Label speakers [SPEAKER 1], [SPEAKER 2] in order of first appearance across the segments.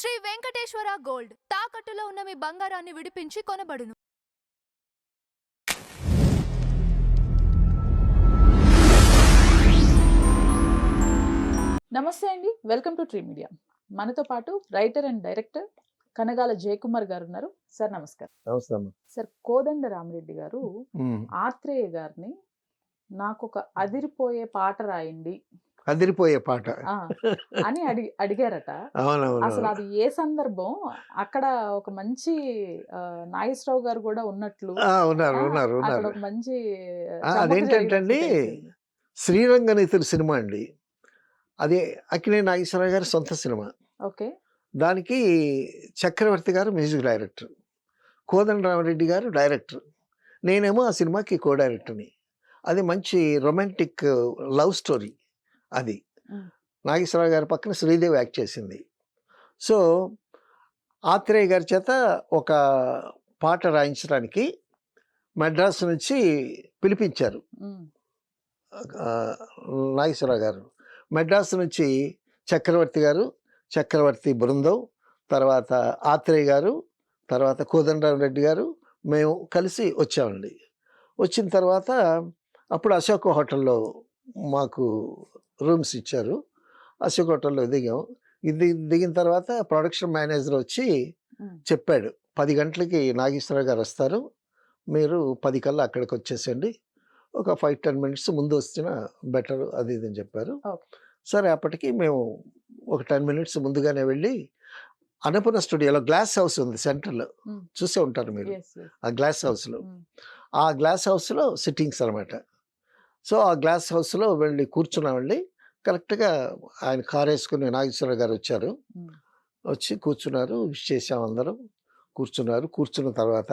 [SPEAKER 1] Shri Venkateswara gold తాకట్టులో ఉన్న మీ బంగారాన్ని విడిపించి కొనబడును.
[SPEAKER 2] నమస్తే అండి, వెల్కమ్ టు ట్రీ మీడియా. మనతో పాటు writer and director Kanagala Jayakumar గారు ఉన్నారు. సార్ నమస్కారం.
[SPEAKER 3] నమస్తే.
[SPEAKER 2] సార్, కోదండ రామిరెడ్డి గారు ఆత్రేయ గారిని నాకు ఒక అదిరిపోయే పాట రాయండి
[SPEAKER 3] అదిరిపోయే పాట
[SPEAKER 2] అని అడిగారట. అసలు అది ఏ సందర్భం? అక్కడ ఒక మంచి నాగేశ్వరరావు గారు కూడా ఉన్నట్లు అక్కడ ఒక మంచి
[SPEAKER 3] అదేంటంటే శ్రీరంగనీతుడు సినిమా అండి. అదే అక్కినేని నాగేశ్వరరావు గారి సొంత సినిమా.
[SPEAKER 2] ఓకే.
[SPEAKER 3] దానికి చక్రవర్తి గారు మ్యూజిక్ డైరెక్టర్, కోదండ రామిరెడ్డి గారు డైరెక్టర్, నేనేమో ఆ సినిమాకి కో డైరెక్టర్ని. అది మంచి రొమాంటిక్ లవ్ స్టోరీ. అది నాగేశ్వరరావు గారి పక్కన శ్రీదేవి యాక్ట్ చేసింది. సో ఆత్రేయ గారి చేత ఒక పాట రాయించడానికి మద్రాసు నుంచి పిలిపించారు నాగేశ్వరరావు గారు. మద్రాసు నుంచి చక్రవర్తి గారు, చక్రవర్తి బృందం, తర్వాత ఆత్రేయ గారు, తర్వాత కోదండరామిరెడ్డి గారు, మేము కలిసి వచ్చామండి. వచ్చిన తర్వాత అప్పుడు అశోక్ హోటల్లో మాకు రూమ్స్ ఇచ్చారు. అశోక్ హోటల్లో దిగాం. దిగిన తర్వాత ప్రొడక్షన్ మేనేజర్ వచ్చి చెప్పాడు, 10 గంటలకి నాగేశ్వరరావు గారు వస్తారు, మీరు 10 కల్లా అక్కడికి వచ్చేసండి, ఒక 5-10 మినిట్స్ ముందు వచ్చిన బెటర్, అది ఇది అని చెప్పారు. సరే, అప్పటికి మేము ఒక 10 మినిట్స్ ముందుగానే వెళ్ళి అన్నపూర్ణ స్టూడియోలో గ్లాస్ హౌస్ ఉంది సెంటర్లో, చూసే ఉంటారు మీరు. ఆ గ్లాస్ హౌస్లో ఆ గ్లాస్ హౌస్లో సిట్టింగ్స్ అనమాట. సో ఆ గ్లాస్ హౌస్లో వెళ్ళి కూర్చున్నామండి. కరెక్ట్గా ఆయన కారు వేసుకుని నాగేశ్వరరావు గారు వచ్చారు. వచ్చి కూర్చున్నారు, విష్ చేసాం, అందరం కూర్చున్నారు. కూర్చున్న తర్వాత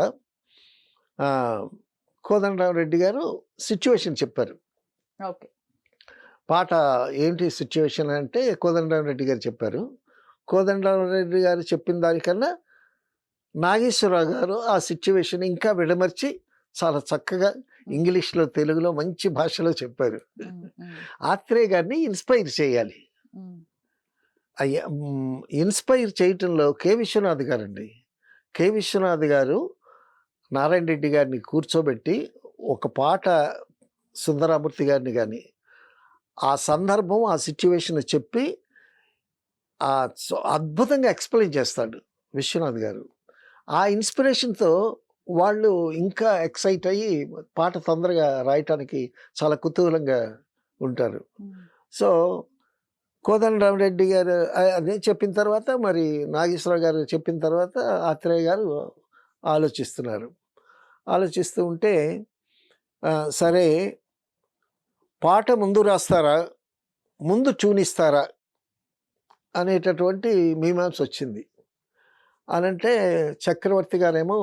[SPEAKER 3] కోదండరామిరెడ్డి గారు సిచ్యువేషన్ చెప్పారు.
[SPEAKER 2] ఓకే.
[SPEAKER 3] పాట ఏంటి సిచ్యువేషన్ అంటే కోదండరామిరెడ్డి గారు చెప్పారు. కోదండరామిరెడ్డి గారు చెప్పిన దానికన్నా నాగేశ్వరరావు గారు ఆ సిచ్యువేషన్ ఇంకా విడమర్చి చాలా చక్కగా ఇంగ్లీష్లో, తెలుగులో మంచి భాషలో చెప్పారు. ఆత్రేయ గారిని ఇన్స్పైర్ చేయాలి. ఇన్స్పైర్ చేయటంలో కె విశ్వనాథ్ గారండి. కె విశ్వనాథ్ గారు నారాయణ రెడ్డి గారిని కూర్చోబెట్టి ఒక పాట, సుందరామూర్తి గారిని కానీ ఆ సందర్భం, ఆ సిచ్యువేషన్ చెప్పి అద్భుతంగా ఎక్స్ప్లెయిన్ చేస్తాడు విశ్వనాథ్ గారు. ఆ ఇన్స్పిరేషన్తో వాళ్ళు ఇంకా ఎక్సైట్ అయ్యి పాట తొందరగా రాయటానికి చాలా కుతూహలంగా ఉంటారు. సో కోదండరామిరెడ్డి గారు అదే చెప్పిన తర్వాత, మరి నాగేశ్వరరావు గారు చెప్పిన తర్వాత ఆత్రేయ గారు ఆలోచిస్తూ ఉంటే, సరే పాట ముందు రాస్తారా, ముందు చూనిస్తారా అనేటటువంటి మీమాంస వచ్చింది. అనంటే చక్రవర్తి గారేమో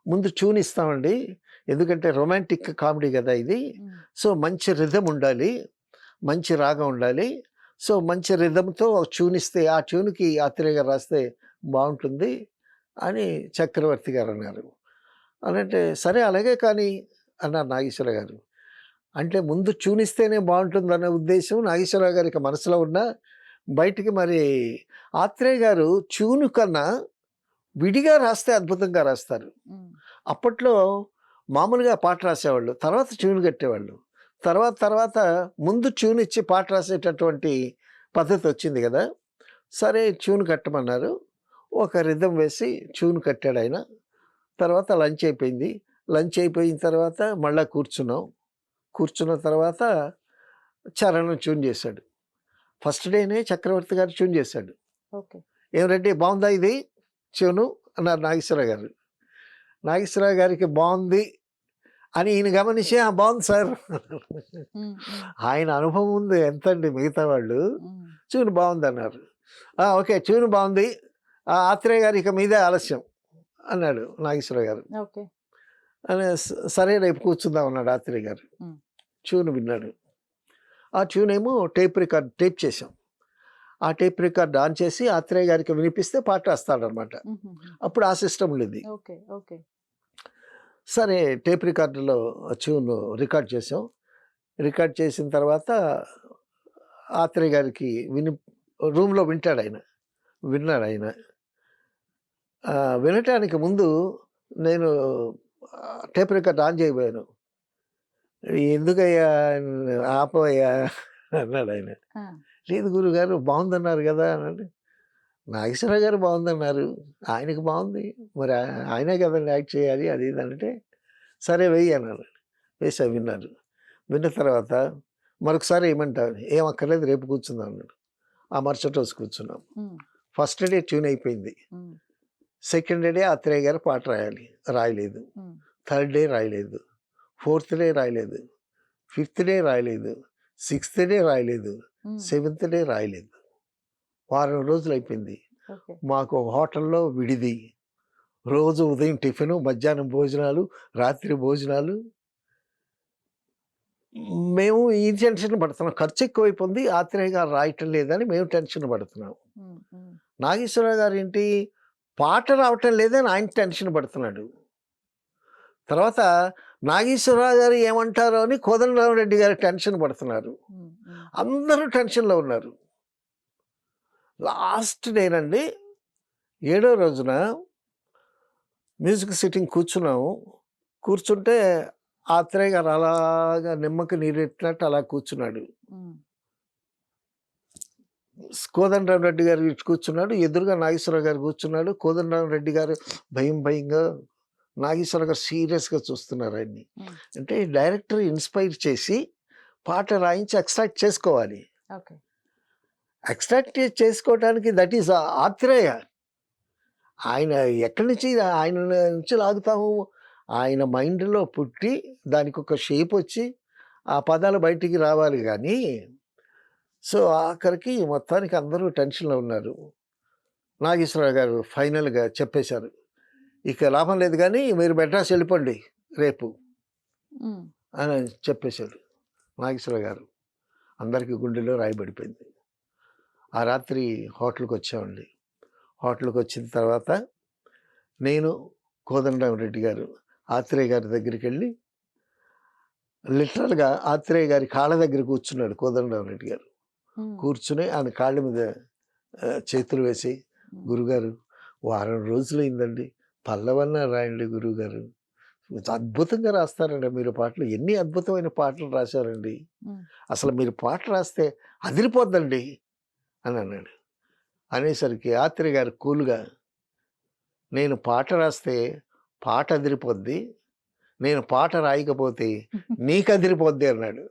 [SPEAKER 3] ముందు ట్యూన్ ఇస్తామండి, ఎందుకంటే రొమాంటిక్ కామెడీ కదా ఇది, సో మంచి రిథం ఉండాలి, మంచి రాగం ఉండాలి, సో మంచి రిథంతో ట్యూన్ ఇస్తే ఆ ట్యూన్కి ఆత్రేయ గారు రాస్తే బాగుంటుంది అని చక్రవర్తి గారు అన్నారు. అనంటే సరే అలాగే కానీ అన్నారు నాగేశ్వరరావు గారు. అంటే ముందు ట్యూన్ ఇస్తేనే బాగుంటుందనే ఉద్దేశం నాగేశ్వరరావు గారికి మనసులో ఉన్న, బయటికి మరి ఆత్రేయ గారు ట్యూన్ కన్నా విడిగా రాస్తే అద్భుతంగా రాస్తారు. అప్పట్లో మామూలుగా పాట రాసేవాళ్ళు, తర్వాత ట్యూన్ కట్టేవాళ్ళు. తర్వాత ముందు ట్యూన్ ఇచ్చి పాట రాసేటటువంటి పద్ధతి వచ్చింది కదా. సరే ట్యూన్ కట్టమన్నారు. ఒక రిథం వేసి ట్యూన్ కట్టాడు ఆయన. తర్వాత లంచ్ అయిపోయింది. లంచ్ అయిపోయిన తర్వాత మళ్ళీ కూర్చున్న తర్వాత చరణం ట్యూన్ చేశాడు. ఫస్ట్ డేనే చక్రవర్తి గారు ట్యూన్ చేశాడు.
[SPEAKER 2] ఓకే.
[SPEAKER 3] ఏం రెడ్డి, బాగుందా ఇది ట్యూను అన్నారు నాగేశ్వరరావు గారు. నాగేశ్వరరావు గారికి బాగుంది అని ఈయన గమనించి, బాగుంది సార్. ఆయన అనుభవం ఉంది ఎంతండి, మిగతా వాళ్ళు ట్యూన్ బాగుంది అన్నారు. ఓకే, ట్యూన్ బాగుంది, ఆత్రేయ గారు ఇక మీదే ఆలస్యం అన్నాడు నాగేశ్వరరావు గారు. అని సరే రేపు కూర్చుందాం అన్నాడు ఆత్రేయ గారు. ట్యూన్ విన్నాడు. ఆ ట్యూన్ ఏమో టేప్ చేసాం. ఆ టేప్ రికార్డ్ ఆన్ చేసి ఆత్రేయ గారికి వినిపిస్తే పాట రాస్తాడనమాట. అప్పుడు ఆ సిస్టమ్ ఉండేది. సరే టేప్ రికార్డులో ట్యూన్ రికార్డ్ చేసాం. రికార్డ్ చేసిన తర్వాత ఆత్రేయ గారికి రూమ్లో విన్నాడు ఆయన. వినటానికి ముందు నేను టేప్ రికార్డ్ ఆన్ చేయబోయాను. ఎందుకయ్యా ఆపవయ్యా అన్నాడు ఆయన. లేదు గురుగారు బాగుందన్నారు కదా అన్నాడు. నాగేశ్వరరావు గారు బాగుందన్నారు, ఆయనకి బాగుంది, మరి ఆయనే కదండి యాక్ట్ చేయాలి అది ఇది అంటే, సరే వెయ్యి అన్నారు. వేసా విన్నారు. విన్న తర్వాత మరొకసారి ఏమంటారు, ఏం అక్కర్లేదు రేపు కూర్చుందాం అన్నాడు. ఆ మరుసటి రోజు కూర్చున్నాం. ఫస్ట్ డే ట్యూన్ అయిపోయింది. సెకండ్ డే ఆత్రేయ గారు పాట రాయలేదు. థర్డ్ డే రాయలేదు. ఫోర్త్ డే రాయలేదు. ఫిఫ్త్ డే రాయలేదు. సిక్స్త్ డే రాయలేదు. సెవెంత్ డే రాయలేదు. వారం రోజులు అయిపోయింది. మాకు హోటల్లో విడిది, రోజు ఉదయం టిఫిను, మధ్యాహ్నం భోజనాలు, రాత్రి భోజనాలు. మేము ఈ టెన్షన్ పడుతున్నాం, ఖర్చు ఎక్కువైపోయింది, ఆత్రేయ గారు రాయటం లేదని మేము టెన్షన్ పడుతున్నాం. నాగేశ్వరరావు గారు ఏంటి, పాట రావటం లేదని ఆయన టెన్షన్ పడుతున్నాడు. తర్వాత నాగేశ్వరరావు గారు ఏమంటారో అని కోదండరామరెడ్డి గారు టెన్షన్ పడుతున్నారు. అందరూ టెన్షన్లో ఉన్నారు. లాస్ట్ డేనండి, 7వ రోజున మ్యూజిక్ సిట్టింగ్ కూర్చున్నాము. కూర్చుంటే ఆత్రేయ గారు అలాగా నిమ్మకి నీరెట్టినట్టు అలా కూర్చున్నాడు. కోదండరామరెడ్డి గారు ఇటు కూర్చున్నాడు, ఎదురుగా నాగేశ్వరరావు గారు కూర్చున్నాడు. కోదండరామరెడ్డి గారు భయంగా, నాగేశ్వరరావు గారు సీరియస్గా చూస్తున్నారు ఆయన్ని. అంటే డైరెక్టర్ ఇన్స్పైర్ చేసి పాట రాయించి ఎక్స్ట్రాక్ట్ చేసుకోవాలి. ఎక్స్ట్రాక్ట్ చేసుకోవడానికి దట్ ఈస్ ఆత్రేయ. ఆయన ఎక్కడి నుంచి ఆయన నుంచి లాగుతాము, ఆయన మైండ్లో పుట్టి దానికి ఒక షేప్ వచ్చి ఆ పదాలు బయటికి రావాలి కానీ. సో ఆఖరికి మొత్తానికి అందరూ టెన్షన్లో ఉన్నారు. నాగేశ్వరరావు గారు ఫైనల్గా చెప్పేశారు, ఇక లాభం లేదు కానీ మీరు మెడ్రాస్ వెళ్ళిపోండి రేపు అని చెప్పేశారు నాగేశ్వరరావు గారు. అందరికీ గుండెలో రాయబడిపోయింది. ఆ రాత్రి హోటల్కి వచ్చామండి. హోటల్కి వచ్చిన తర్వాత నేను, కోదండరామరెడ్డి గారు ఆత్రేయ గారి దగ్గరికి వెళ్ళి లిటరల్గా ఆత్రేయ గారి కాళ్ళ దగ్గర కూర్చున్నాడు కోదండరామరెడ్డి గారు. కూర్చుని ఆయన కాళ్ళ మీద చేతులు వేసి, గురుగారు వారం రోజులైందండి, పల్లవన్నా రాయండి గురువుగారు, అద్భుతంగా రాస్తారండి మీరు పాటలు, ఎన్ని అద్భుతమైన పాటలు రాశారండి, అసలు మీరు పాట రాస్తే అదిరిపోద్దండి అని అన్నాడు. అనేసరికి ఆత్రేయ గారు కూల్గా, నేను పాట రాస్తే పాట అదిరిపోద్ది, నేను పాట రాయకపోతే నీకు అదిరిపోద్ది అన్నాడు.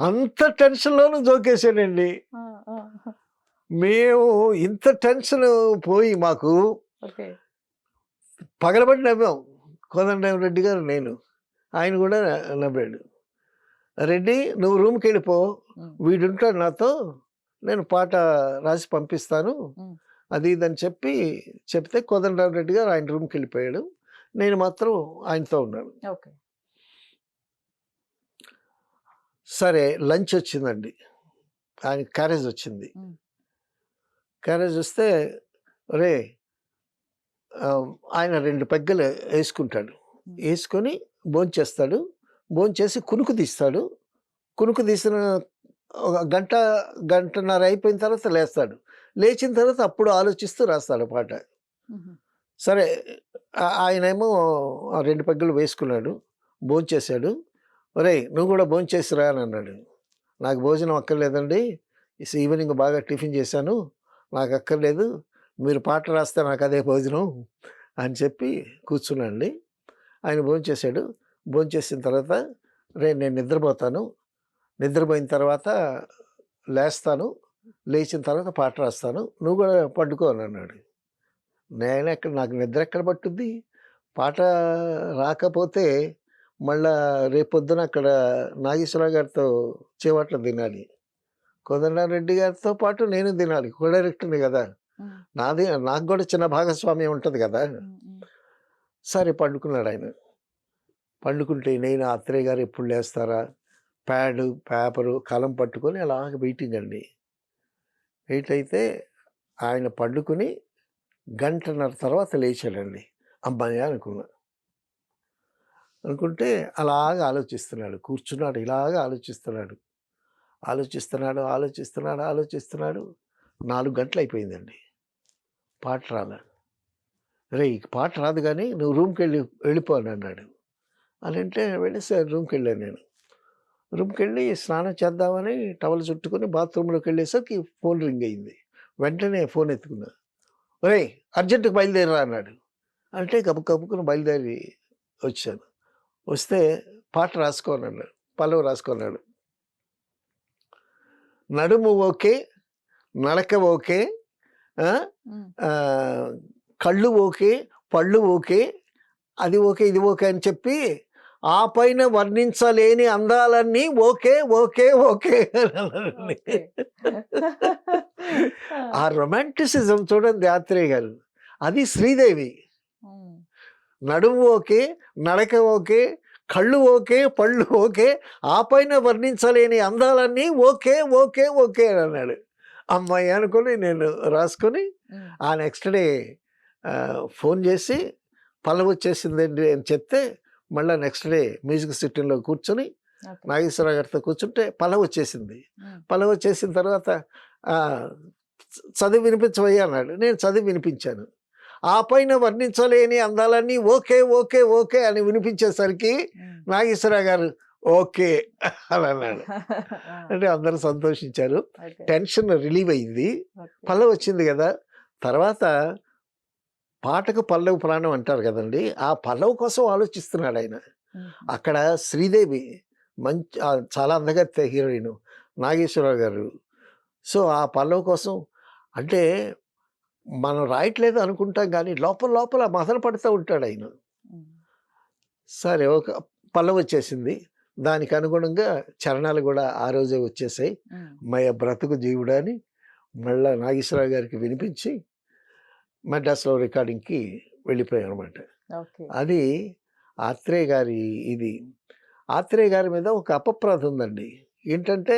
[SPEAKER 3] అంత టెన్షన్లోనూ జోకేశానండి. మేము ఇంత టెన్షన్ పోయి మాకు పగలబడి నవ్వాం. కోదండరామరెడ్డి గారు, నేను, ఆయన కూడా నవ్వాడు. రెడ్డి నువ్వు రూమ్కి వెళ్ళిపో, వీడుంటాడు నాతో, నేను పాట రాసి పంపిస్తాను అది ఇదని చెప్తే కోదండరామరెడ్డి గారు ఆయన రూమ్కి వెళ్ళిపోయాడు. నేను మాత్రం ఆయనతో ఉన్నాను. సరే లంచ్ వచ్చిందండి, ఆయన క్యారేజ్ వచ్చింది. క్యారేజ్ వస్తే రే ఆయన 2 పెగ్గలు వేసుకుంటాడు, వేసుకొని భోంచేస్తాడు. భోంచేసి కునుకు తీస్తాడు. కునుకు తీసిన ఒక గంటన్నర అయిపోయిన తర్వాత లేస్తాడు. లేచిన తర్వాత అప్పుడు ఆలోచిస్తూ రాస్తాడు పాట. సరే ఆయనేమో 2 పెగ్గలు వేసుకున్నాడు, భోంచేశాడు. ఒరేయ్ నువ్వు కూడా భోంచేసిరా అని అన్నాడు. నాకు భోజనం అక్కర్లేదండి, ఈవినింగ్ బాగా టిఫిన్ చేశాను, నాకు అక్కర్లేదు, మీరు పాట రాస్తే నాకు అదే భోజనం అని చెప్పి కూర్చున్నాండి. ఆయన భోంచేశాడు. భోంచేసిన తర్వాత నేను నిద్రపోతాను, నిద్రపోయిన తర్వాత లేస్తాను, లేచిన తర్వాత పాట రాస్తాను, నువ్వు కూడా పడుకో అని అన్నాడు. నాకు నిద్ర ఎక్కడ పట్టుద్ది, పాట రాకపోతే మళ్ళా రేపొద్దున అక్కడ నాగేశ్వరరావు గారితో చేపట్లు తినాలి, కోదండరామరెడ్డి గారితో పాటు నేను తినాలి, కో డైరెక్టర్ని కదా, నాకు కూడా చిన్న భాగస్వామ్యం ఉంటుంది కదా. సరే పండుకున్నాడు ఆయన. పండుకుంటే నేను ఆత్రేయ గారు ఎప్పుడు లేస్తారా, ప్యాడు పేపరు కలం పట్టుకొని అలాగ వెయిటింగ్ అండి. వెయిట్ అయితే ఆయన పండుకుని గంటన్నర తర్వాత లేచాడండి. అమ్మాయి అనుకుంటే అలాగ ఆలోచిస్తున్నాడు, కూర్చున్నాడు, ఇలాగ ఆలోచిస్తున్నాడు. 4 గంటలు అయిపోయిందండి. పాట రాలా. రే ఈ పాట రాదు కానీ నువ్వు రూమ్కి వెళ్ళిపో అని అన్నాడు. అని అంటే వెళ్ళేసారి రూమ్కి వెళ్ళాను నేను. రూమ్కి వెళ్ళి స్నానం చేద్దామని టవల్ చుట్టుకొని బాత్రూంలోకి వెళ్ళేసరికి ఫోన్ రింగ్ అయింది. వెంటనే ఫోన్ ఎత్తుకున్నా. రే అర్జెంటుగా బయలుదేరరా అన్నాడు. అంటే కబుక్కుని బయలుదేరి వచ్చాను. వస్తే పాట రాసుకోనన్నాడు, పల్లవి రాసుకున్నాడు. నడుము ఓకే, నడక ఓకే, కళ్ళు ఓకే, పళ్ళు ఓకే, అది ఓకే ఇది ఓకే అని చెప్పి ఆ పైన వర్ణించలేని అందాలన్నీ ఓకే ఓకే ఓకే ఆ రొమాంటిసిజం చూడండి ఆత్రేయ గారు. అది శ్రీదేవి. నడుము ఓకే, నడక ఓకే, కళ్ళు ఓకే, పళ్ళు ఓకే, ఆ పైన వర్ణించలేని అందాలన్నీ ఓకే ఓకే ఓకే అని అన్నాడు. అమ్మాయి అనుకుని నేను రాసుకొని ఆ నెక్స్ట్ డే ఫోన్ చేసి పల్లవి వచ్చేసిందండి అని చెప్తే మళ్ళీ నెక్స్ట్ డే మ్యూజిక్ సిట్టింగ్లో కూర్చొని నాగేశ్వరరావు గారితో కూర్చుంటే పల్లవి వచ్చేసింది. పల్లవి వచ్చేసిన తర్వాత చదివి వినిపించవయ్యా అన్నాడు. నేను చదివి వినిపించాను. ఆ పైన వర్ణించలేని అందాలన్నీ ఓకే ఓకే ఓకే అని వినిపించేసరికి నాగేశ్వరరావు గారు ఓకే అని అన్నాడు. అంటే అందరూ సంతోషించారు. టెన్షన్ రిలీవ్ అయింది. పల్లవి వచ్చింది కదా. తర్వాత పాటకు పల్లవి ప్రాణం అంటారు కదండి. ఆ పల్లవి కోసం ఆలోచిస్తున్నాడు ఆయన. అక్కడ శ్రీదేవి మంచి చాలా అందగత్తె హీరోయిన్, నాగేశ్వరరావు గారు. సో ఆ పల్లవి కోసం అంటే మనం రాయట్లేదు అనుకుంటాం కానీ లోపల లోపల మదన పడుతూ ఉంటాడు ఆయన. సరే ఒక పల్లవి వచ్చేసింది. దానికి అనుగుణంగా చరణాలు కూడా ఆ రోజే వచ్చేసాయి. మయ బ్రతుకు జీవుడా అని మళ్ళా నాగేశ్వరరావు గారికి వినిపించి మద్రాసులో రికార్డింగ్కి వెళ్ళిపోయాం అనమాట. అది ఆత్రేయ గారి ఇది. ఆత్రేయ గారి మీద ఒక అపప్రాధ ఉందండి. ఏంటంటే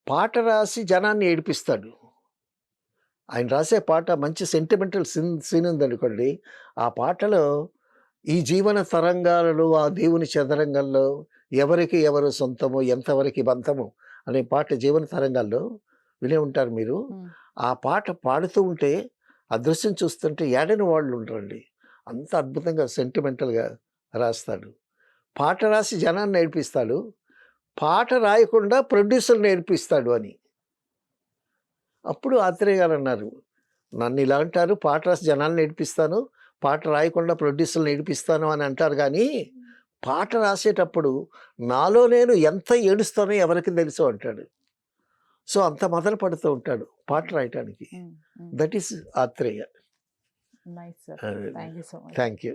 [SPEAKER 3] పాట రాసి జనాన్ని ఏడిపిస్తాడు. ఆయన రాసే పాట మంచి సెంటిమెంటల్ సీన్ ఉందనుకోండి. ఆ పాటలో ఈ జీవన తరంగాలలో ఆ దేవుని చదరంగంలో ఎవరికి ఎవరు సొంతము ఎంతవరకు బంధము అనే పాట జీవన తరంగాల్లో వినే ఉంటారు మీరు. ఆ పాట పాడుతూ ఉంటే ఆ దృశ్యం చూస్తుంటే ఏడని వాళ్ళు ఉంటారండి. అంత అద్భుతంగా సెంటిమెంటల్గా రాస్తాడు. పాట రాసి జనాన్ని నేర్పిస్తాడు. పాట రాయకుండా ప్రొడ్యూసర్ నేర్పిస్తాడు అని. అప్పుడు ఆత్రేయ గారు అన్నారు, నన్ను ఇలా అంటారు, పాట రాసి జనాన్ని నేర్పిస్తాను, పాట రాయకుండా ప్రొడ్యూసర్లు నేర్పిస్తాను అని అంటారు. కానీ పాట రాసేటప్పుడు నాలో నేను ఎంత ఏడుస్తానో ఎవరికి తెలుసు అంటాడు. సో అంత మొదలు పడుతూ ఉంటాడు పాట రాయటానికి. That is Athreya.
[SPEAKER 2] Nice sir. Thank you so much.
[SPEAKER 3] Thank you.